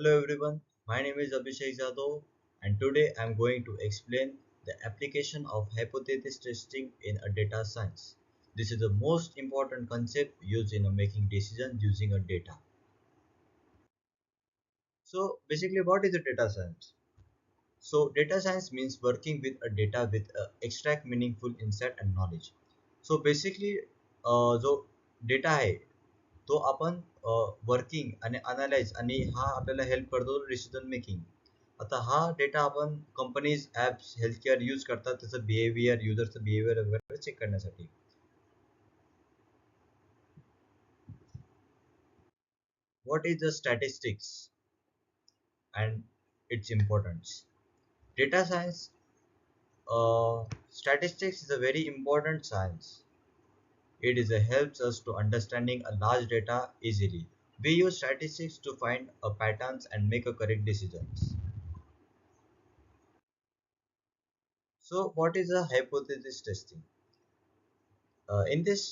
Hello everyone, my name is Abhishek Jadhav and today I am going to explain the application of hypothesis testing in a data science. This is the most important concept used in making decisions using a data. So basically what is a data science? So data science means working with a data with extract meaningful insight and knowledge. So basically जो data आहे तो आपण working आणि analyse आणि हा आपल्याला help करतो decision making. आता हा डेटा आपण कंपनीज ॲप्स हेल्थकेअर यूज करतात त्याचं बिहेवियर युजरचं बिहेवियर वगैरे चेक करण्यासाठी. What is the statistics and its importance? Data science, statistics is a very important science. It is a helps us to understanding a large data easily. We use statistics to find a patterns and make a correct decisions. So what is a hypothesis testing? In this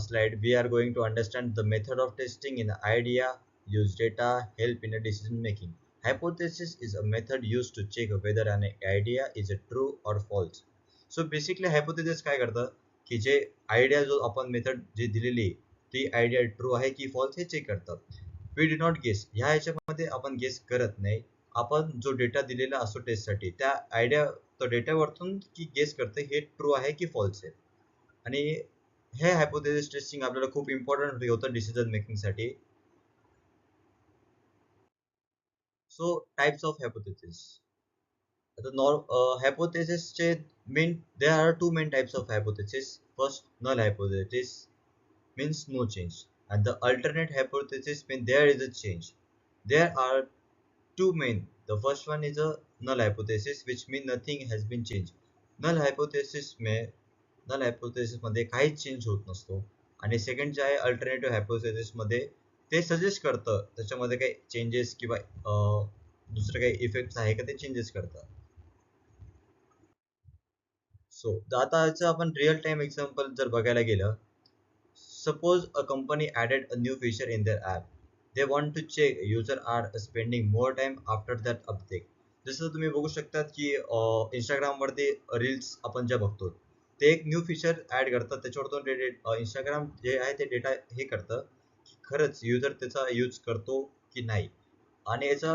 slide, we are going to understand the method of testing in idea, use data, help in a decision making. Hypothesis is a method used to check whether an idea is a true or false. So basically hypothesis काय करतं की जे idea जो आपण method जी दिलेली ती idea true आहे की फॉल्स हे चेक करतं. We do not guess. ह्या ह्याच्यामध्ये आपण गेस करत नाही. आपण जो डेटा दिलेला असतो टेस्टसाठी त्या आयडिया तो डेटावरतून की गेस करते हे ट्रू आहे की फॉल्स आहे. आणि हे हायपोथेसिस टेस्टिंग आपल्याला खूप इम्पॉर्टंट होतं डिसिजन मेकिंग साठी. So types of hypothesis. आता हायपोथेसिसचे main there are two main types of hypothesis. First null hypothesis means no change and the alternate hypothesis means there is a change. There are two main. The first one is a null hypothesis which means nothing has been changed. null hypothesis में null hypothesis मध्ये काहीच change होत नसतो. आणि second जे आहे alternative hypothesis मध्ये ते सजेस्ट करतं त्याच्यामध्ये काही चेंजेस किंवा दुसरे काही इफेक्ट्स आहे का ते चेंजेस करतं. सो आता याचं आपण रिअल टाइम एक्झाम्पल जर बघायला गेलं, suppose a company added a new feature in their app. They want to check user are spending more time after that update. जसं तुम्ही बघू शकतात की इंस्टाग्राम वरती रील्स आपण ज्या बघतो ते एक न्यू फीचर ऍड करतात त्याच्यावरतून इंस्टाग्राम जे आहे ते डेटा हे करतं की खरंच युजर त्याचा यूज करतो की नाही. आणि याचा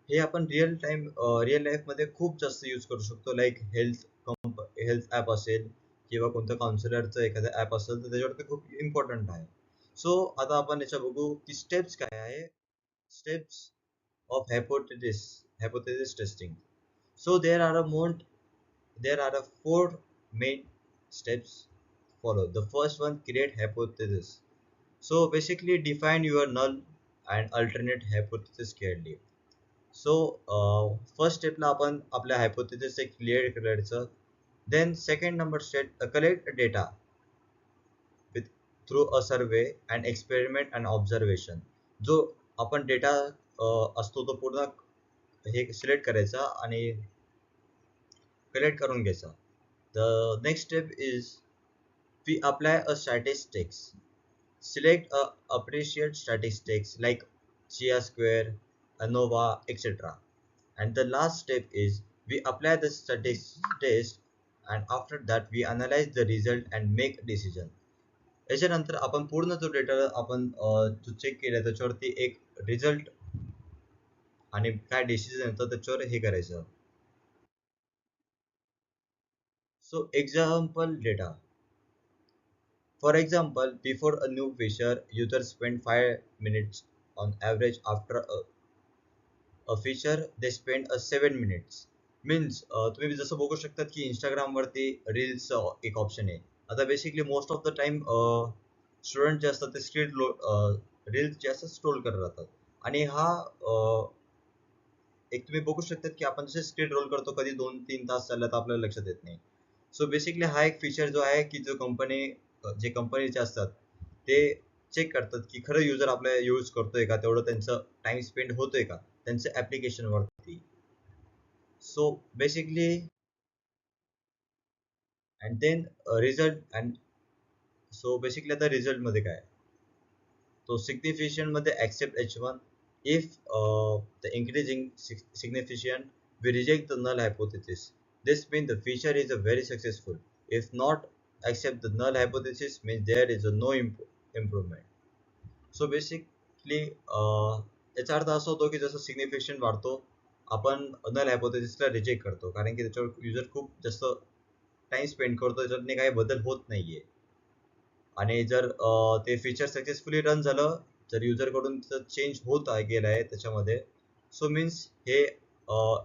हे आपण रिअल लाईफ मध्ये खूप जास्त यूज करू शकतो. लाईक हेल्थ ॲप असेल किंवा कोणतं काउन्सिलरचं एखादं ॲप असेल तर त्याच्यावरती खूप इम्पॉर्टंट आहे. सो आता आपण याच्या बघू की स्टेप्स काय आहे. Steps of hypothesis testing. So there are a four main steps follow. The first one, create hypothesis. So basically define your null and alternate hypothesis clearly. So first स्टेपला आपण आपल्या हायपोथेसिस एक क्लिअर करायचं. Then second number step collect data with through a survey and experiment and observation. जो आपण data असतो तो पूर्ण हे सिलेक्ट करायचा आणि कलेक्ट करून घ्यायचा. The next step is we apply a statistics. Select a appreciate statistics like Chia square, ANOVA, etc. And the last step is we apply the statistics test and after that we analyze the result and make decision. याच्यानंतर आपण पूर्ण जो data आपण जो check केला त्याच्यावरती एक result आणि काय डिसिजन येतं त्याच्यावर हे करायचं. So example data. For example, before a new feature, users spend 5 minutes on average. After a feature, they spend 7 minutes. Means तुम्ही जसं बघू शकतात की इंस्टाग्राम वरती रील्स एक ऑप्शन आहे. आता basically most of the time student जे असतात ते रील्स जे असतात स्क्रोल करत राहतात. आणि हा एक तुम्ही बघू शकतात की आपण जसे स्क्रीन रोल करतो कधी 2-3 तास चालला तर आपल्याला लक्षात येत नाही. सो बेसिकली हा एक फीचर जो आहे की जो जे कंपनीचे असतात ते चेक करतात की खरं युजर आपल्या यूज करतोय का, तेवढं त्यांचं टाइम स्पेंड होतोय का त्यांच्या ऍप्लिकेशन वरती. So basically and then result and so basically आता रिझल्ट मध्ये काय तो significant मध्ये accept H1. If the increasing significant, we reject the null hypothesis. This means the feature is a very successful. If not accept the null hypothesis means there is a no improvement. So basically याचा अर्थ असा होतो की जसं signification वाढतो आपण null हायपोथेसिसला reject करतो कारण की त्याच्यावर युजर खूप जास्त टाइम स्पेंड करतो त्याच्यातने काही बदल होत नाहीये आणि जर ते फीचर सक्सेसफुली रन झालं जर युजर कडून चेंज होत गेलाय त्याच्यामध्ये सो मीन्स हे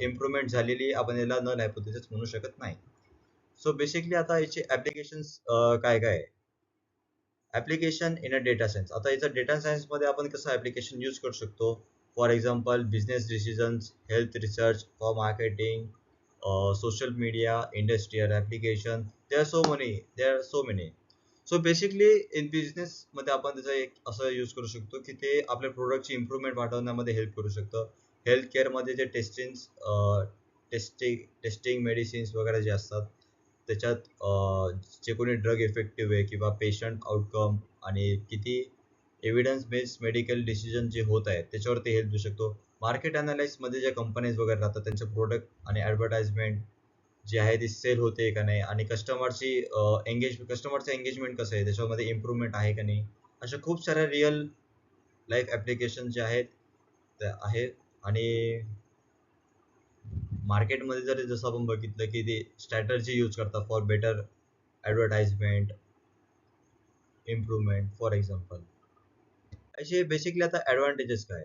इम्प्रुव्हमेंट झालेली आपण याला नल हायपोथेसिस म्हणू शकत नाही सो बेसिकली आता याचे ऍप्लिकेशन्स काय काय आहे application in a data science आता याचा डेटा सायन्स मध्ये आपण कसं ऍप्लिकेशन यूज करू शकतो for example business decisions health research for marketing social media industrial application there are so many so basically in business मध्ये आपण त्याचा एक असं यूज करू शकतो की ते आपल्या प्रोडक्टची इम्प्रुव्हमेंट वाढवण्यामध्ये हेल्प करू शकतं हेल्थ केअर मध्ये जे टेस्टिंग मेडिसिन्स वगैरे जे असतात त्याच्यात जे कोणी ड्रग इफेक्टिव्ह आहे किंवा पेशंट आउटकम आणि किती एव्हिडन्स बेस्ड मेडिकल डिसिजन जे होत आहेत त्याच्यावर ते हेल्प देऊ शकतो मार्केट अनालाइज मध्ये ज्या कंपनीज वगैरे राहतात त्यांचे प्रोडक्ट आणि ऍडव्हर्टाइजमेंट जे आहे ती सेल होते का नाही आणि कस्टमरचं एंगेजमेंट कसं आहे त्याच्यामध्ये इम्प्रुव्हमेंट आहे का नाही अशा खूप साऱ्या रिअल लाईफ ऍप्लिकेशन जे आहेत त्या आहेत आणि मार्केटमध्ये जर जसं आपण बघितलं की ते स्ट्रॅटर्जी यूज करतात for better advertisement improvement for example असे बेसिकली आता ऍडव्हान्टेजेस काय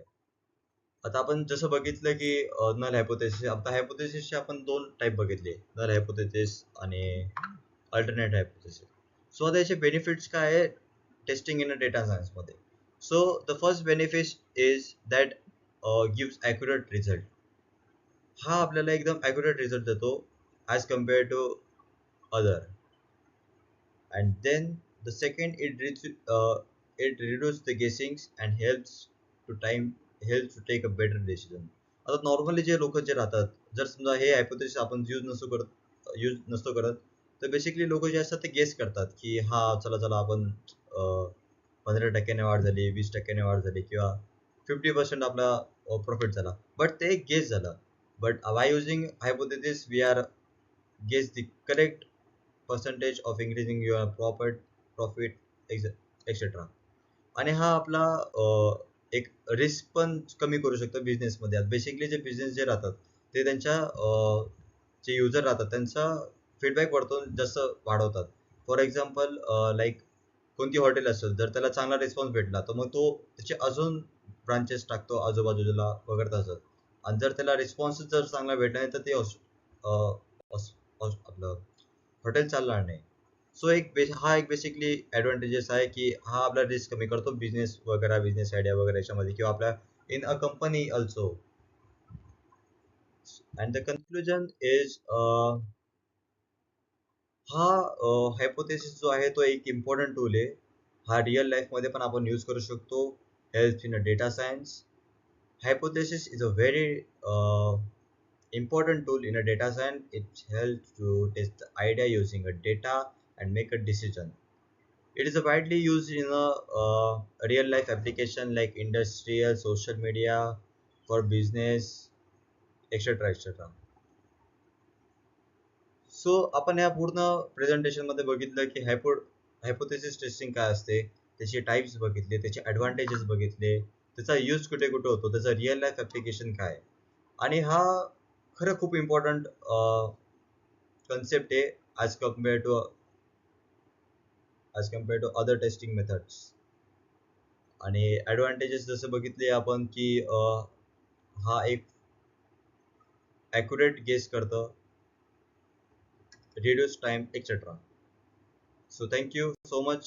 आता आपण जसं बघितलं की नल हायपोथेसिस आता हायपोथेसिसचे आपण दोन टाईप बघितले नल हायपोथेसिस आणि अल्टरनेट हायपोथेसिस सो आता याचे बेनिफिट्स काय आहे testing in a data science मध्ये so the first benefit is that gives accurate result हा आपल्याला एकदम ॲक्युरेट रिझल्ट देतो as compare to other and then the second it reduces the guessings and helps to take a better decision आता normally जे लोक जे राहतात जर समजा हे हायपोथेसिस आपण यूज नसतो करत तर बेसिकली लोक जे असतात ते गेस करतात की हा चला चला आपण 15% वाढ झाली 20% वाढ झाली किंवा 50% आपला प्रॉफिट झाला बट ते एक गेस झालं but by using hypothesis we are guess the correct percentage of increasing your profit etcetera आणि हा आपला एक रिस्क पण कमी करू शकतो बिझनेसमध्ये बेसिकली जे बिझनेस जे राहतात ते त्यांच्या जे युजर राहतात त्यांचा फीडबॅक जास्त वाढवतात फॉर एक्झाम्पल लाईक कोणती हॉटेल असेल जर त्याला चांगला रिस्पॉन्स भेटला तर मग तो त्याचे अजून ब्रांचेस टाकतो आजूबाजूला वगैरे तसंच आणि जर त्याला रिस्पॉन्स जर चांगला भेटला नाही तर ते आपलं हॉटेल चालणार नाही सो हा एक बेसिकली ऍडव्हान्टेजेस आहे की हा आपला रिस्क कमी करतो बिझनेस आयडिया वगैरे याच्यामध्ये किंवा आपल्या in a company also and the conclusion is हा हायपोथेसिस जो आहे तो एक इम्पॉर्टंट टूल आहे हा रिअल लाईफ मध्ये पण आपण यूज करू शकतो help in a data science hypothesis is a very important tool in a data science it helps to test the idea using a data and make a decision it is a widely used in a real life application like industrial social media for business etc etc so आपण या पूर्ण presentation मध्ये बघितलं की hypothesis testing काय असते त्याचे types बघितले त्याचे ऍडव्हान्टेजेस बघितले त्याचा यूज कुठे कुठे होतो त्याचा रिअल लाईफ ऍप्लिकेशन काय आणि हा खरं खूप इम्पॉर्टंट कन्सेप्ट आहे as compare to other testing methods आणि ऍडव्हान्टेजेस जसं बघितले आपण की हा एक ॲक्युरेट गेस करतं reduce time etc so thank you so much